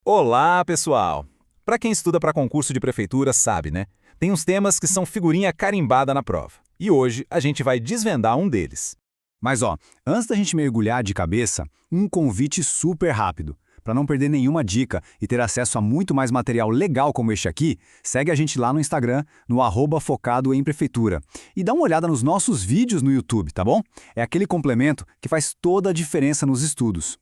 Olá, pessoal! Para quem estuda para concurso de prefeitura sabe, né? Tem uns temas que são figurinha carimbada na prova. E hoje a gente vai desvendar um deles. Mas antes da gente mergulhar de cabeça, um convite super rápido. Para não perder nenhuma dica e ter acesso a muito mais material legal como este aqui, segue a gente lá no Instagram, no @focado em prefeitura. E dá uma olhada nos nossos vídeos no YouTube, tá bom? É aquele complemento que faz toda a diferença nos estudos.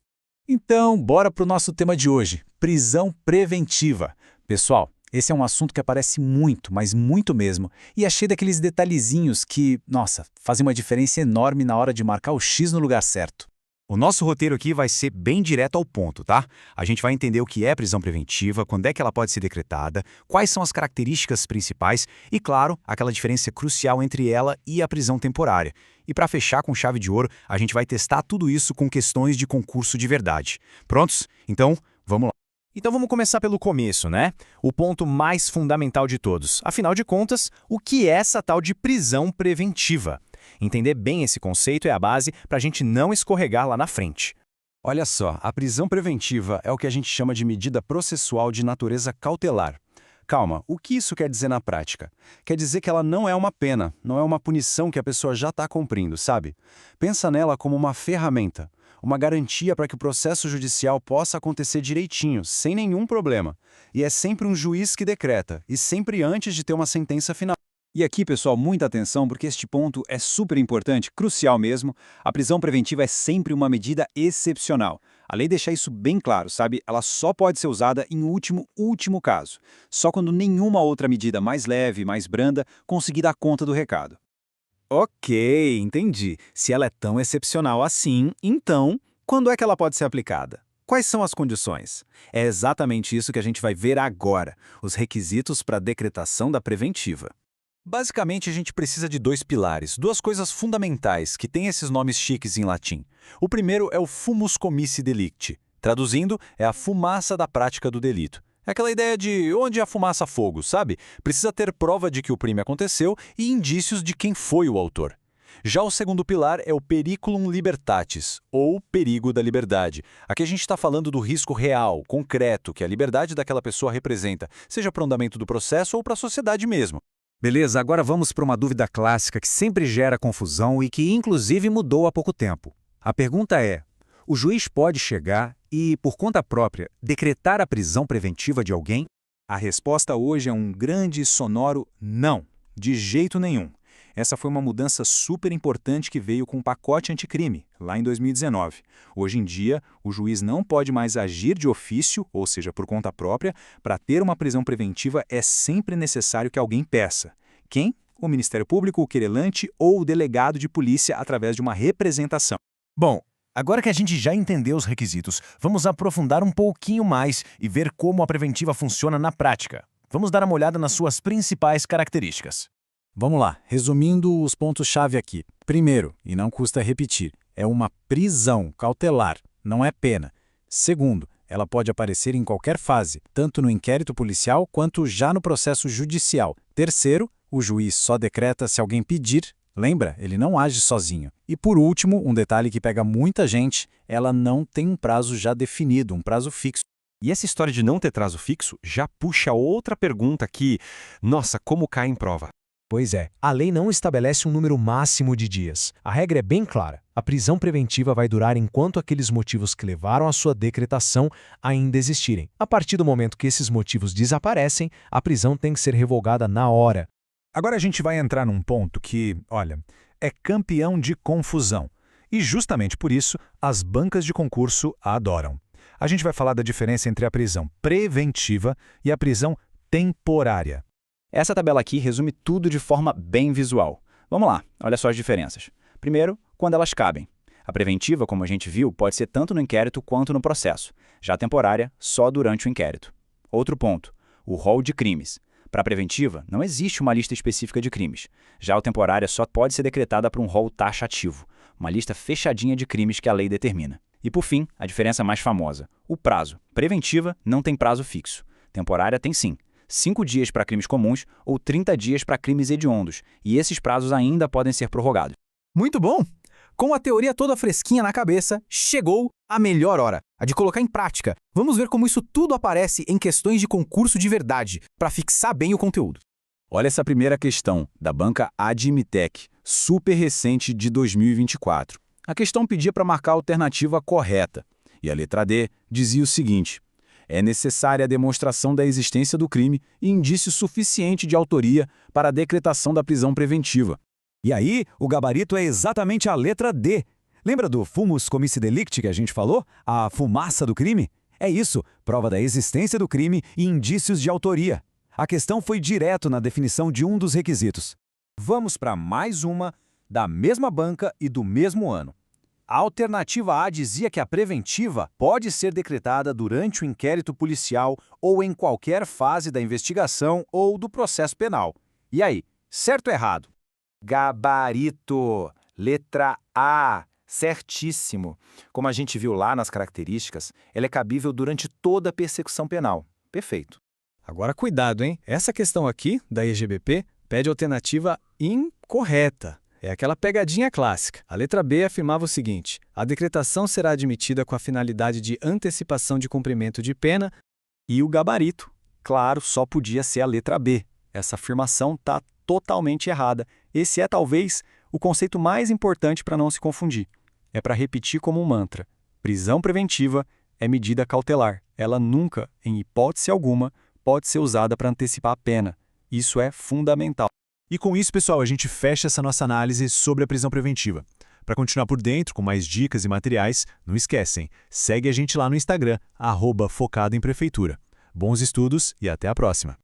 Então, bora para o nosso tema de hoje, prisão preventiva. Pessoal, esse é um assunto que aparece muito, mas muito mesmo, e é cheio daqueles detalhezinhos que, nossa, fazem uma diferença enorme na hora de marcar o X no lugar certo. O nosso roteiro aqui vai ser bem direto ao ponto, tá? A gente vai entender o que é prisão preventiva, quando é que ela pode ser decretada, quais são as características principais e, claro, aquela diferença crucial entre ela e a prisão temporária. E para fechar com chave de ouro, a gente vai testar tudo isso com questões de concurso de verdade. Prontos? Então, vamos lá. Então vamos começar pelo começo, né? O ponto mais fundamental de todos. Afinal de contas, o que é essa tal de prisão preventiva? Entender bem esse conceito é a base para a gente não escorregar lá na frente. Olha só, a prisão preventiva é o que a gente chama de medida processual de natureza cautelar. Calma, o que isso quer dizer na prática? Quer dizer que ela não é uma pena, não é uma punição que a pessoa já está cumprindo, sabe? Pensa nela como uma ferramenta, uma garantia para que o processo judicial possa acontecer direitinho, sem nenhum problema. E é sempre um juiz que decreta, e sempre antes de ter uma sentença final. E aqui, pessoal, muita atenção, porque este ponto é super importante, crucial mesmo. A prisão preventiva é sempre uma medida excepcional. A lei deixa isso bem claro, sabe? Ela só pode ser usada em último caso. Só quando nenhuma outra medida mais leve, mais branda, conseguir dar conta do recado. Ok, entendi. Se ela é tão excepcional assim, então, quando é que ela pode ser aplicada? Quais são as condições? É exatamente isso que a gente vai ver agora, os requisitos para a decretação da preventiva. Basicamente, a gente precisa de dois pilares, duas coisas fundamentais que têm esses nomes chiques em latim. O primeiro é o fumus comissi delicti. Traduzindo, é a fumaça da prática do delito. É aquela ideia de onde há fumaça fogo, sabe? Precisa ter prova de que o crime aconteceu e indícios de quem foi o autor. Já o segundo pilar é o periculum libertatis, ou perigo da liberdade. Aqui a gente está falando do risco real, concreto, que a liberdade daquela pessoa representa, seja para o andamento do processo ou para a sociedade mesmo. Beleza, agora vamos para uma dúvida clássica que sempre gera confusão e que inclusive mudou há pouco tempo. A pergunta é: o juiz pode chegar e, por conta própria, decretar a prisão preventiva de alguém? A resposta hoje é um grande e sonoro não, de jeito nenhum. Essa foi uma mudança super importante que veio com o pacote anticrime, lá em 2019. Hoje em dia, o juiz não pode mais agir de ofício, ou seja, por conta própria. Para ter uma prisão preventiva é sempre necessário que alguém peça. Quem? O Ministério Público, o querelante ou o delegado de polícia através de uma representação. Bom, agora que a gente já entendeu os requisitos, vamos aprofundar um pouquinho mais e ver como a preventiva funciona na prática. Vamos dar uma olhada nas suas principais características. Vamos lá, resumindo os pontos-chave aqui. Primeiro, e não custa repetir, é uma prisão cautelar, não é pena. Segundo, ela pode aparecer em qualquer fase, tanto no inquérito policial quanto já no processo judicial. Terceiro, o juiz só decreta se alguém pedir. Lembra? Ele não age sozinho. E por último, um detalhe que pega muita gente, ela não tem um prazo já definido, um prazo fixo. E essa história de não ter prazo fixo já puxa outra pergunta que, nossa, como cai em prova. Pois é, a lei não estabelece um número máximo de dias. A regra é bem clara. A prisão preventiva vai durar enquanto aqueles motivos que levaram à sua decretação ainda existirem. A partir do momento que esses motivos desaparecem, a prisão tem que ser revogada na hora. Agora a gente vai entrar num ponto que, olha, é campeão de confusão. E justamente por isso, as bancas de concurso a adoram. A gente vai falar da diferença entre a prisão preventiva e a prisão temporária. Essa tabela aqui resume tudo de forma bem visual. Vamos lá, olha só as diferenças. Primeiro, quando elas cabem. A preventiva, como a gente viu, pode ser tanto no inquérito quanto no processo. Já a temporária, só durante o inquérito. Outro ponto, o rol de crimes. Para a preventiva, não existe uma lista específica de crimes. Já a temporária só pode ser decretada para um rol taxativo, uma lista fechadinha de crimes que a lei determina. E por fim, a diferença mais famosa, o prazo. Preventiva não tem prazo fixo. Temporária tem sim. 5 dias para crimes comuns ou 30 dias para crimes hediondos, e esses prazos ainda podem ser prorrogados. Muito bom! Com a teoria toda fresquinha na cabeça, chegou a melhor hora, a de colocar em prática. Vamos ver como isso tudo aparece em questões de concurso de verdade, para fixar bem o conteúdo. Olha essa primeira questão, da banca Admitec, super recente de 2024. A questão pedia para marcar a alternativa correta. E a letra D dizia o seguinte: é necessária a demonstração da existência do crime e indício suficiente de autoria para a decretação da prisão preventiva. E aí, o gabarito é exatamente a letra D. Lembra do fumus comici delicti que a gente falou? A fumaça do crime? É isso, prova da existência do crime e indícios de autoria. A questão foi direto na definição de um dos requisitos. Vamos para mais uma, da mesma banca e do mesmo ano. A alternativa A dizia que a preventiva pode ser decretada durante o inquérito policial ou em qualquer fase da investigação ou do processo penal. E aí, certo ou errado? Gabarito, letra A, certíssimo. Como a gente viu lá nas características, ela é cabível durante toda a persecução penal. Perfeito. Agora cuidado, hein? Essa questão aqui, da EGBP, pede alternativa incorreta. É aquela pegadinha clássica. A letra B afirmava o seguinte: a decretação será admitida com a finalidade de antecipação de cumprimento de pena. E o gabarito, claro, só podia ser a letra B. Essa afirmação está totalmente errada. Esse é, talvez, o conceito mais importante para não se confundir. É para repetir como um mantra: prisão preventiva é medida cautelar. Ela nunca, em hipótese alguma, pode ser usada para antecipar a pena. Isso é fundamental. E com isso, pessoal, a gente fecha essa nossa análise sobre a prisão preventiva. Para continuar por dentro, com mais dicas e materiais, não esquecem, segue a gente lá no Instagram, @focado em prefeitura. Bons estudos e até a próxima!